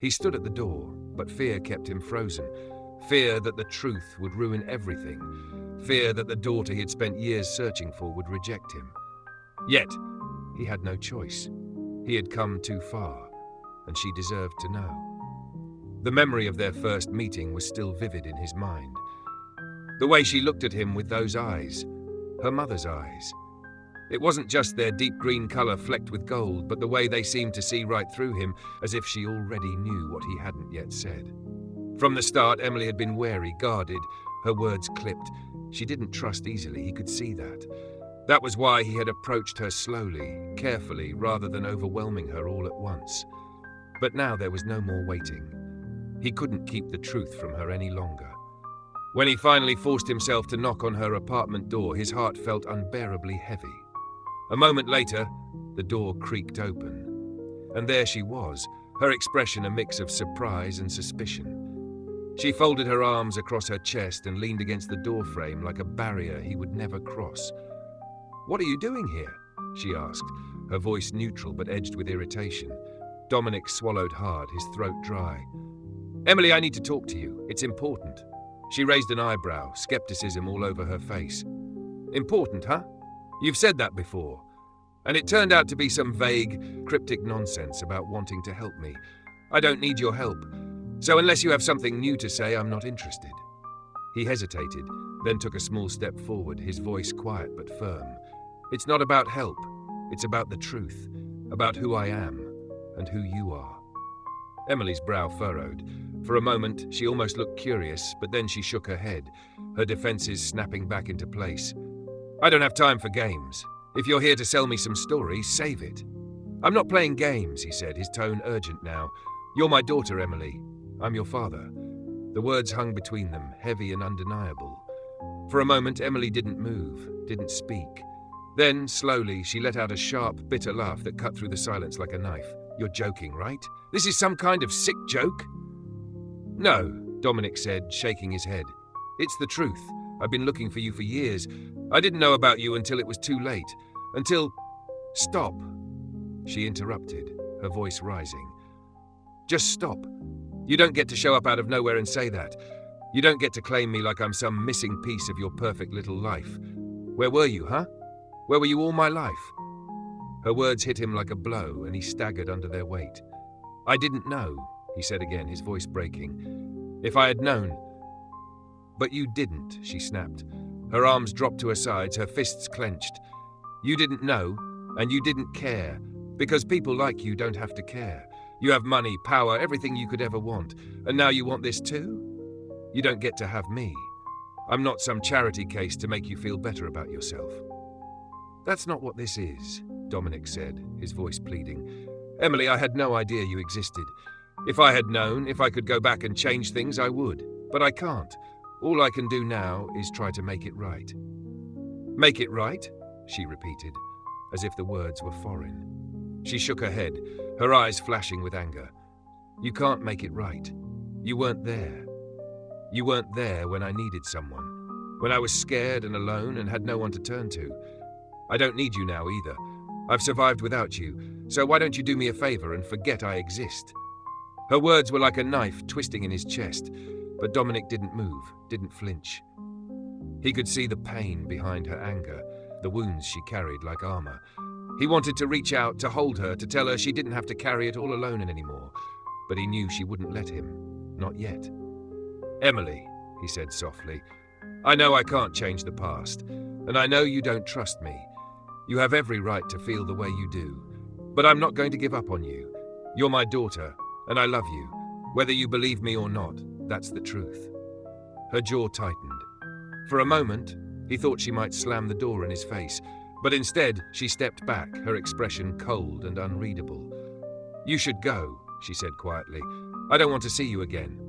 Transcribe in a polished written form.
He stood at the door, but fear kept him frozen. Fear that the truth would ruin everything. Fear that the daughter he had spent years searching for would reject him. Yet, he had no choice. He had come too far, and she deserved to know. The memory of their first meeting was still vivid in his mind. The way she looked at him with those eyes, her mother's eyes. It wasn't just their deep green colour flecked with gold, but the way they seemed to see right through him, as if she already knew what he hadn't yet said. From the start, Emily had been wary, guarded, her words clipped. She didn't trust easily, he could see that. That was why he had approached her slowly, carefully, rather than overwhelming her all at once. But now there was no more waiting. He couldn't keep the truth from her any longer. When he finally forced himself to knock on her apartment door, his heart felt unbearably heavy. A moment later, the door creaked open. And there she was, her expression a mix of surprise and suspicion. She folded her arms across her chest and leaned against the doorframe like a barrier he would never cross. "What are you doing here?" she asked, her voice neutral but edged with irritation. Dominic swallowed hard, his throat dry. "Emily, I need to talk to you. It's important." She raised an eyebrow, skepticism all over her face. "Important, huh? You've said that before. And it turned out to be some vague, cryptic nonsense about wanting to help me. I don't need your help. So unless you have something new to say, I'm not interested." He hesitated, then took a small step forward, his voice quiet but firm. "It's not about help. It's about the truth, about who I am and who you are." Emily's brow furrowed. For a moment, she almost looked curious, but then she shook her head, her defenses snapping back into place. "I don't have time for games. If you're here to sell me some stories, save it." "I'm not playing games," he said, his tone urgent now. "You're my daughter, Emily. I'm your father." The words hung between them, heavy and undeniable. For a moment, Emily didn't move, didn't speak. Then, slowly, she let out a sharp, bitter laugh that cut through the silence like a knife. "You're joking, right? This is some kind of sick joke?" "No," Dominic said, shaking his head. "It's the truth. I've been looking for you for years. I didn't know about you until it was too late. Until—" "Stop," she interrupted, her voice rising. "Just stop. You don't get to show up out of nowhere and say that. You don't get to claim me like I'm some missing piece of your perfect little life. Where were you, huh? Where were you all my life?" Her words hit him like a blow, and he staggered under their weight. "I didn't know," he said again, his voice breaking. "If I had known—" "But you didn't," she snapped. Her arms dropped to her sides, her fists clenched. "You didn't know, and you didn't care, because people like you don't have to care. You have money, power, everything you could ever want, and now you want this too? You don't get to have me. I'm not some charity case to make you feel better about yourself." "That's not what this is," Dominic said, his voice pleading. "Emily, I had no idea you existed. If I had known, if I could go back and change things, I would. But I can't. All I can do now is try to make it right." "Make it right?" she repeated, as if the words were foreign. She shook her head, her eyes flashing with anger. "You can't make it right. You weren't there. You weren't there when I needed someone, when I was scared and alone and had no one to turn to. I don't need you now either. I've survived without you, so why don't you do me a favor and forget I exist?" Her words were like a knife twisting in his chest, but Dominic didn't move, didn't flinch. He could see the pain behind her anger, the wounds she carried like armor. He wanted to reach out, to hold her, to tell her she didn't have to carry it all alone anymore, but he knew she wouldn't let him, not yet. "Emily," he said softly, "I know I can't change the past, and I know you don't trust me. You have every right to feel the way you do, but I'm not going to give up on you. You're my daughter, and I love you. Whether you believe me or not, that's the truth." Her jaw tightened. For a moment, he thought she might slam the door in his face, but instead she stepped back, her expression cold and unreadable. "You should go," she said quietly. "I don't want to see you again.